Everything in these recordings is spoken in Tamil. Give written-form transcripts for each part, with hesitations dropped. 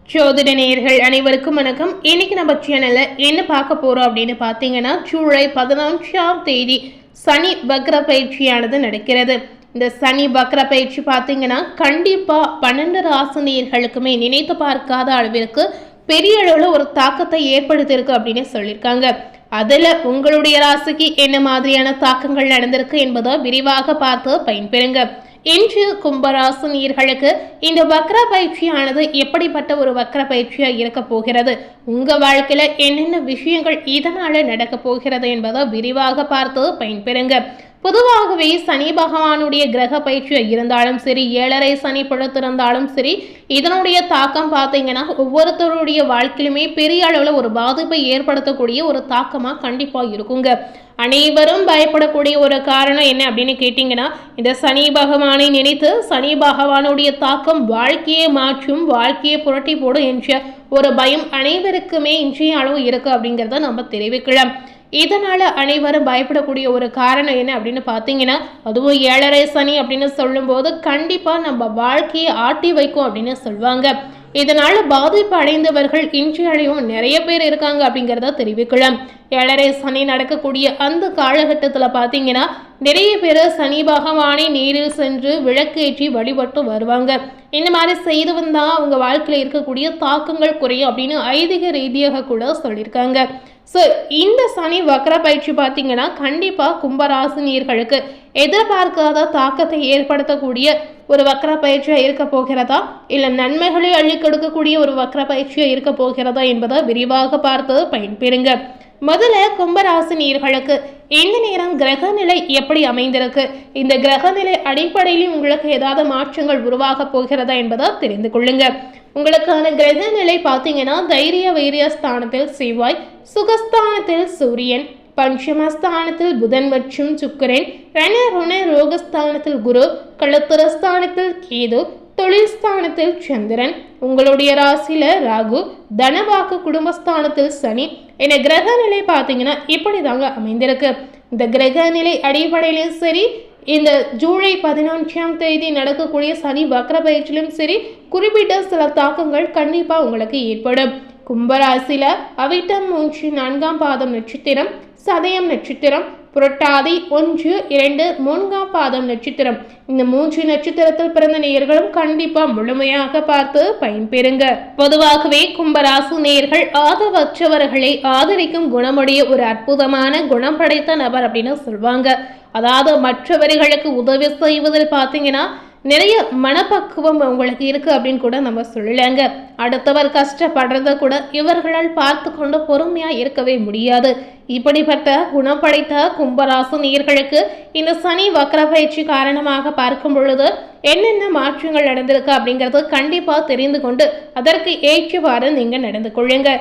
ஜோதிட நேயர்கள் அனைவருக்கும் வணக்கம். இன்னைக்கு நம்ம சேனல்ல என்ன பார்க்க போறோம் அப்படின்னு பார்த்தீங்கன்னா, ஜூலை 11ஆம் தேதி சனி வக்ர பயிற்சியானது நடக்கிறது. இந்த சனி வக்ர பயிற்சி பார்த்தீங்கன்னா கண்டிப்பா 12 ராசி நேயர்களுக்குமே நினைத்து பார்க்காத அளவிற்கு பெரிய அளவுல ஒரு தாக்கத்தை ஏற்படுத்தியிருக்கு அப்படின்னு சொல்லியிருக்காங்க. அதுல உங்களுடைய ராசிக்கு என்ன மாதிரியான தாக்கங்கள் நடந்திருக்கு என்பதை விரிவாக பார்த்து பயன்பெறுங்க. இன்று கும்பராசி நேயர்களுக்கு இந்த வக்ர பயிற்சியானது எப்படிப்பட்ட ஒரு வக்ர பயிற்சியா இருக்க போகிறது, உங்க வாழ்க்கையில என்னென்ன விஷயங்கள் இதனால நடக்க போகிறது என்பதை விரிவாக பார்த்து பயன்பெறுங்க. பொதுவாகவே சனி பகவானுடைய கிரக பயிற்சி இருந்தாலும் சரி, 7.5 சனி படுத்திருந்தாலும் சரி, இதனுடைய தாக்கம் பார்த்தீங்கன்னா ஒவ்வொருத்தருடைய வாழ்க்கையிலுமே பெரிய அளவுல ஒரு பாதிப்பை ஏற்படுத்தக்கூடிய ஒரு தாக்கமா கண்டிப்பா இருக்குங்க. அனைவரும் பயப்படக்கூடிய ஒரு காரணம் என்ன அப்படின்னு கேட்டீங்கன்னா, இந்த சனி பகவானை நினைத்து சனி பகவானுடைய தாக்கம் வாழ்க்கையை மாற்றும், வாழ்க்கையை புரட்டி போடும் என்ற ஒரு பயம் அனைவருக்குமே இன்றைய அளவு இருக்கு அப்படிங்கிறத நம்ம தெரிவிக்கலாம். இதனால அனைவரும் பயப்படக்கூடிய ஒரு காரணம் என்ன அப்படின்னு பார்த்தீங்கன்னா, அதுவும் 7.5 சனி அப்படின்னு சொல்லும்போது கண்டிப்பா நம்ம வாழ்க்கையை ஆட்டி வைக்கும் அப்படின்னு சொல்லுவாங்க. இதனால பாதிப்பு அடைந்தவர்கள் இன்றையும் நிறைய பேர் இருக்காங்க அப்படிங்கிறத தெரிவிக்கலாம். 7.5 சனி நடக்கக்கூடிய அந்த காலகட்டத்தில் பார்த்தீங்கன்னா நிறைய பேர் சனி பகவானை நேரில் சென்று விளக்கேற்றி வழிபட்டு வருவாங்க. இந்த மாதிரி செய்து வந்தால் அவங்க வாழ்க்கையில் இருக்கக்கூடிய தாக்கங்கள் குறையும் அப்படின்னு ஐதீக ரீதியாக கூட சொல்லியிருக்காங்க. ஸோ இந்த சனி வக்ர பயிற்சி பார்த்தீங்கன்னா கண்டிப்பாக கும்பராசினியர்களுக்கு எதிர்பார்க்காத தாக்கத்தை ஏற்படுத்தக்கூடிய ஒரு வக்ர பயிற்சியாக இருக்க போகிறதா, இல்லை நன்மைகளை அள்ளி கொடுக்கக்கூடிய ஒரு வக்ர பயிற்சியாக இருக்க போகிறதா என்பதை விரிவாக பார்த்து பயன்பெறுங்க. முதல்ல கும்பராசினியர்களுக்கு இந்த நேரம் கிரக நிலை எப்படி அமைந்திருக்கு, இந்த கிரக நிலை அடிப்படையில் உங்களுக்கு ஏதாவது மாற்றங்கள் உருவாக போகிறதா என்பதை தெரிந்து கொள்ளுங்க. உங்களுக்கான கிரக நிலை பார்த்தீங்கன்னா தைரிய வைரிய ஸ்தானத்தில் செவ்வாய், சுகஸ்தானத்தில் சூரியன், பஞ்சமஸ்தானத்தில் புதன் மற்றும் சுக்கிரன், ரண ரோகஸ்தானத்தில் குரு, களத்திரஸ்தானத்தில் கேது, தொழில் ஸ்தானத்தில் சந்திரன், உங்களுடைய ராசியில ராகு, தனவாக்கு குடும்பஸ்தானத்தில் சனி என கிரக நிலை பார்த்தீங்கன்னா இப்படி தாங்க அமைந்திருக்கு. இந்த கிரக நிலை அடிப்படையிலும் சரி, இந்த ஜூலை 11ஆம் தேதி நடக்கக்கூடிய சனி வக்ர பயிற்சியிலும் சரி, குறிப்பிட்ட சில தாக்கங்கள் கண்டிப்பா உங்களுக்கு ஏற்படும். கும்பராசியில அவிட்டம் 3, 4ஆம் பாதம் நட்சத்திரம், சதயம் நட்சத்திரம், புரட்டாதி 1, 2, 3ஆம் பாதம் நட்சத்திரம், இந்த 3 நட்சத்திரத்தில் பிறந்த நேயர்களும் கண்டிப்பா முழுமையாக பார்த்து பயன்பெறுங்க. பொதுவாகவே கும்பராசி நேயர்கள் ஆதரவற்றவர்களை ஆதரிக்கும் குணமுடைய ஒரு அற்புதமான குணம் படைத்த நபர் அப்படின்னு சொல்லுவாங்க. அதாவது மற்றவர்களுக்கு உதவி செய்வதில் பார்த்தீங்கன்னா நிறைய மனப்பக்குவம் உங்களுக்கு இருக்கு அப்படின்னு கூட நம்ம சொல்லலாங்க. அடுத்தவர் கஷ்டப்படுறத கூட இவர்களால் பார்த்து கொண்டு பொறுமையா இருக்கவே முடியாது. இப்படிப்பட்ட குணம் படைத்த கும்பராசி நேயர்களுக்கு இந்த சனி வக்ர பயிற்சி காரணமாக பார்க்கும் பொழுது என்னென்ன மாற்றங்கள் நடந்திருக்கு அப்படிங்கிறது கண்டிப்பா தெரிந்து கொண்டு அதற்கு ஏற்றவாறு நீங்க நடந்து கொள்ளுங்க.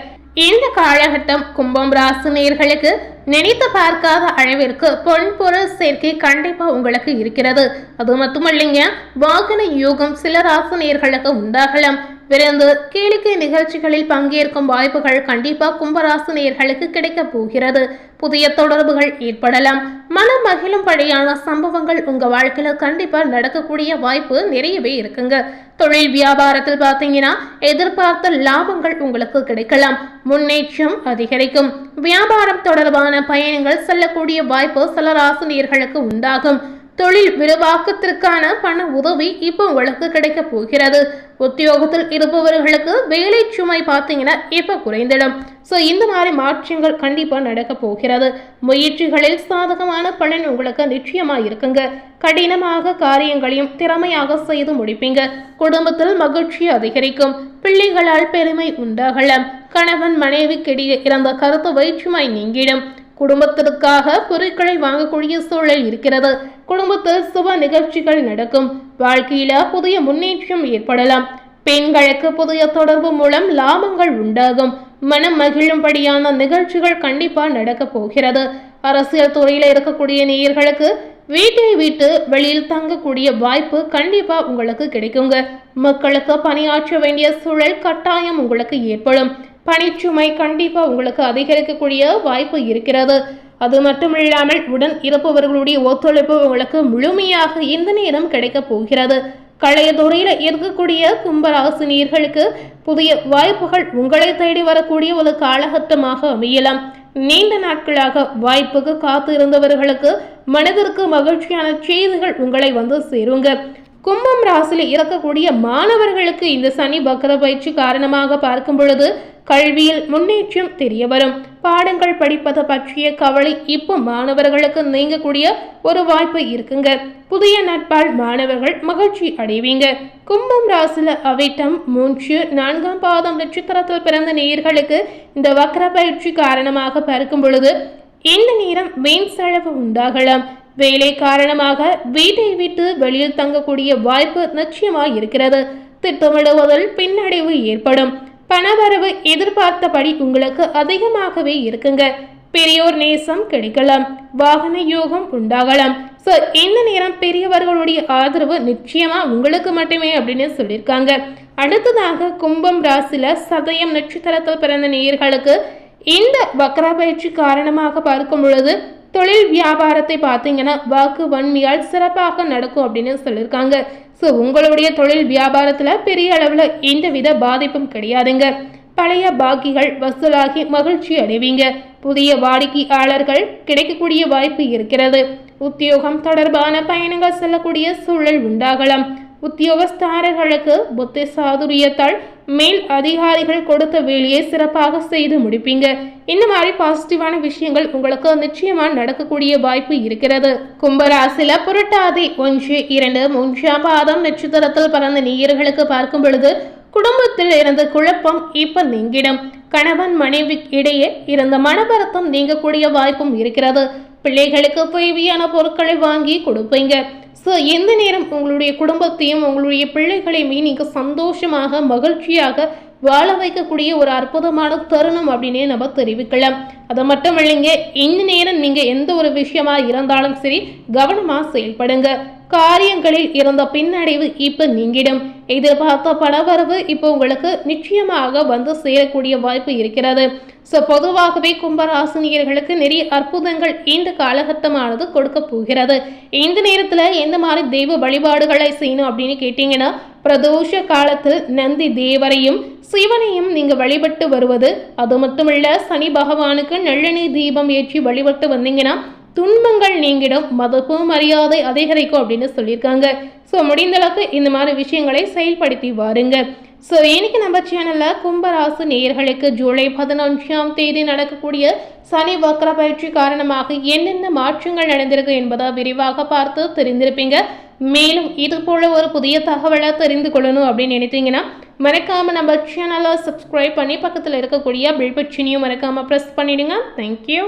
இந்த காலகட்டம் கும்பம் ராசி நேயர்களுக்கு நினைத்து பார்க்காத அளவிற்கு பொன் பொருள் சேர்க்கை கண்டிப்பா உங்களுக்கு இருக்கிறது. அது மட்டுமல்லைங்க, வாகன யோகம் சில ராசி நேயர்களுக்கு உண்டாகலாம். விருந்து கேளிக்கை நிகழ்ச்சிகளில் பங்கேற்கும் வாய்ப்புகள் கண்டிப்பா கும்பராசி நேயர்களுக்கு கிடைக்க போகிறது. புதிய தொடர்புகள் ஏற்படலாம். மனம் மகிழும்படியான சம்பவங்கள் உங்க வாழ்க்கையில கண்டிப்பா நடக்கக்கூடிய வாய்ப்பு நிறையவே இருக்குங்க. தொழில் வியாபாரத்தில் பார்த்தீங்கன்னா எதிர்பார்த்த லாபங்கள் உங்களுக்கு கிடைக்கலாம். முன்னேற்றம் அதிகரிக்கும். வியாபாரம் தொடர்பான பயணங்கள் செல்லக்கூடிய வாய்ப்பு சில ராசி நேயர்களுக்கு உண்டாகும். தொழில் விரிவாக்கத்திற்கான பண உதவி இப்போ உங்களுக்கு கிடைக்க போகிறது. உத்தியோகத்தில் இருப்பவர்களுக்கு வேலை சுமை பார்த்தீங்கன்னா இப்ப குறைந்திடும். ஸோ இந்த மாதிரி மாற்றங்கள் கண்டிப்பா நடக்க போகிறது. முயற்சிகளில் சாதகமான பலன் உங்களுக்கு நிச்சயமா இருக்குங்க. கடினமாக காரியங்களையும் திறமையாக செய்து முடிப்பீங்க. குடும்பத்தில் மகிழ்ச்சி அதிகரிக்கும். பிள்ளைகளால் பெருமை உண்டாகலாம். கணவன் மனைவிக்கிடையே இருந்த கருத்து வேற்றுமை நீங்கிடும். குடும்பத்திற்காக பொருட்களை வாங்கக்கூடிய சூழல் இருக்கிறது. குடும்பத்தில் சுப நிகழ்ச்சிகள் நடக்கும். வாழ்க்கையில புதிய முன்னேற்றம் ஏற்படலாம். பெண்களுக்கு புதிய தொடர்பு மூலம் லாபங்கள் உண்டாகும். மனம் மகிழும்படியான நிகழ்ச்சிகள் கண்டிப்பா நடக்க போகிறது. அரசியல் துறையில இருக்கக்கூடிய நேயர்களுக்கு வீட்டை விட்டு வெளியில் தங்கக்கூடிய வாய்ப்பு கண்டிப்பா உங்களுக்கு கிடைக்குங்க. மக்களுக்கு பணியாற்ற வேண்டிய சூழல் கட்டாயம் உங்களுக்கு ஏற்படும். பணிச்சுமை கண்டிப்பா உங்களுக்கு அதிகரிக்கக்கூடிய வாய்ப்பு இருக்கிறது. அது மட்டும் இல்லாமல் உடன் இருப்பவர்களுடைய ஒத்துழைப்பு உங்களுக்கு முழுமையாக இந்த நேரம் கிடைக்க போகிறது. கலையதுறையில இருக்கக்கூடிய கும்பராசினியர்களுக்கு புதிய வாய்ப்புகள் உங்களை தேடி வரக்கூடிய ஒரு காலகட்டமாக அமையலாம். நீண்ட நாட்களாக வாய்ப்புக்கு காத்து இருந்தவர்களுக்கு மனதிற்கு மகிழ்ச்சியான செய்திகள் உங்களை வந்து சேருங்க. கும்பம் ராசியில் இருக்கக்கூடிய மாணவர்களுக்கு இந்த சனி வக்ர பயிற்சி காரணமாக பார்க்கும் பொழுது கல்வியில் முன்னேற்றம் தெரிய வரும். பாடங்கள் படிப்பது பற்றிய கவலை இப்போ மாணவர்களுக்கு நீங்கக்கூடிய ஒரு வாய்ப்பு இருக்குங்க. புதிய நட்பால் மாணவர்கள் மகிழ்ச்சி அடைவீங்க. கும்பம் ராசில அவிட்டம் 3, 4ஆம் பாதம் நட்சத்திரத்தில் பிறந்த நேயர்களுக்கு இந்த வக்ர பயிற்சி காரணமாக பார்க்கும் பொழுது இந்த நேரம் வீண் செலவு உண்டாகலாம். வேலை காரணமாக வீட்டை விட்டு வெளியில் தங்கக்கூடிய வாய்ப்பு நிச்சயமாக இருக்கிறது. திட்டமிடுவதில் பின்னடைவு ஏற்படும். பணவரவு எதிர்பார்த்தபடி உங்களுக்கு அதிகமாகவே இருக்குங்க. பெரியோர் நேசம் கிடைக்கலாம். வாகன யோகம் உண்டாகலாம். ஸோ இந்த நேரம் பெரியவர்களுடைய ஆதரவு நிச்சயமா உங்களுக்கு மட்டுமே அப்படின்னு சொல்லியிருக்காங்க. அடுத்ததாக கும்பம் ராசில சதயம் நட்சத்திரத்தில் பிறந்த நேயர்களுக்கு இந்த வக்ர பயிற்சி காரணமாக பார்க்கும் பொழுது தொழில் வியாபாரத்தை பார்த்தீங்கன்னா வாக்கு வன்மையால் சிறப்பாக நடக்கும் அப்படின்னு சொல்லியிருக்காங்க. ஸோ உங்களுடைய தொழில் வியாபாரத்தில் பெரிய அளவில் எந்தவித பாதிப்பும் கிடையாதுங்க. பழைய பாக்கிகள் வசூலாகி மகிழ்ச்சி அடைவீங்க. புதிய வாடிக்கையாளர்கள் கிடைக்கக்கூடிய வாய்ப்பு இருக்கிறது. உத்தியோகம் தொடர்பான பயணங்கள் செல்லக்கூடிய சூழல் உண்டாகலாம். உத்தியோகஸ்தாரர்களுக்கு புத்தி சாதுரியத்தால் மேல் அதிகாரிகள் கொடுத்த வேலையை சிறப்பாக செய்து முடிப்பீங்க. இந்த மாதிரி பாசிட்டிவான விஷயங்கள் உங்களுக்கு நிச்சயமா நடக்கக்கூடிய வாய்ப்பு இருக்கிறது. கும்பராசில புரட்டாதி 1, 2, 3ஆம் பாதம் நட்சத்திரத்தில் பிறந்த நேயர்களுக்கு பார்க்கும் பொழுது குடும்பத்தில் இருந்த குழப்பம் இப்ப நீங்கிடும். கணவன் மனைவி இடையே இருந்த மனபரத்தம் நீங்கக்கூடிய வாய்ப்பும் இருக்கிறது. பிள்ளைகளுக்கு தேவையான பொருட்களை வாங்கி கொடுப்பீங்க. ஸோ எந்த நேரம் உங்களுடைய குடும்பத்தையும் உங்களுடைய பிள்ளைகளையுமே நீங்கள் சந்தோஷமாக மகிழ்ச்சியாக வாழ வைக்கக்கூடிய ஒரு அற்புதமான தருணம் அப்படின்னே நம்ம தெரிவிக்கலாம். அது மட்டும் இல்லைங்க, இந்த நேரம் நீங்கள் எந்த ஒரு விஷயமா இருந்தாலும் சரி கவனமாக செயல்படுங்க. காரியங்களில் இருந்த பின்னடைவு இப்போ நீங்கிடும். எதிர்பார்த்த பணவரவு இப்போ உங்களுக்கு நிச்சயமாக வந்து சேரக்கூடிய வாய்ப்பு இருக்கிறது. ஸோ பொதுவாகவே கும்பராசினியர்களுக்கு நிறைய அற்புதங்கள் இந்த காலகட்டமானது கொடுக்க போகிறது. இந்த நேரத்தில் எந்த மாதிரி தெய்வ வழிபாடுகளை செய்யணும் அப்படின்னு கேட்டீங்கன்னா பிரதோஷ காலத்தில் நந்தி தேவரையும் சிவனையும் நீங்க வழிபட்டு வருவது, அது மட்டுமல்ல சனி பகவானுக்கு நல்லெண்ணெய் தீபம் ஏற்றி வழிபட்டு வந்தீங்கன்னா துன்பங்கள் நீங்கிடும், மதிப்பு மரியாதை அதிகரிக்கும் அப்படின்னு சொல்லியிருக்காங்க. ஸோ முடிந்த அளவுக்கு இந்த மாதிரி விஷயங்களை செயல்படுத்தி வாருங்க. ஸோ இன்னைக்கு நம்ம சேனலில் கும்பராசி நேயர்களுக்கு ஜூலை 11ஆம் தேதி நடக்கக்கூடிய சனி வக்ர பயிற்சி காரணமாக என்னென்ன மாற்றங்கள் நடந்திருக்கு என்பதை விரிவாக பார்த்து தெரிந்திருப்பீங்க. மேலும் இது போல ஒரு புதிய தகவலை தெரிந்து கொள்ளணும் அப்படின்னு நினைத்தீங்கன்னா மறக்காம நம்ம சேனலை சப்ஸ்கிரைப் பண்ணி பக்கத்தில் இருக்கக்கூடிய பெல் பட்டனையும் மறக்காம ப்ரெஸ் பண்ணிடுங்க. தேங்க்யூ.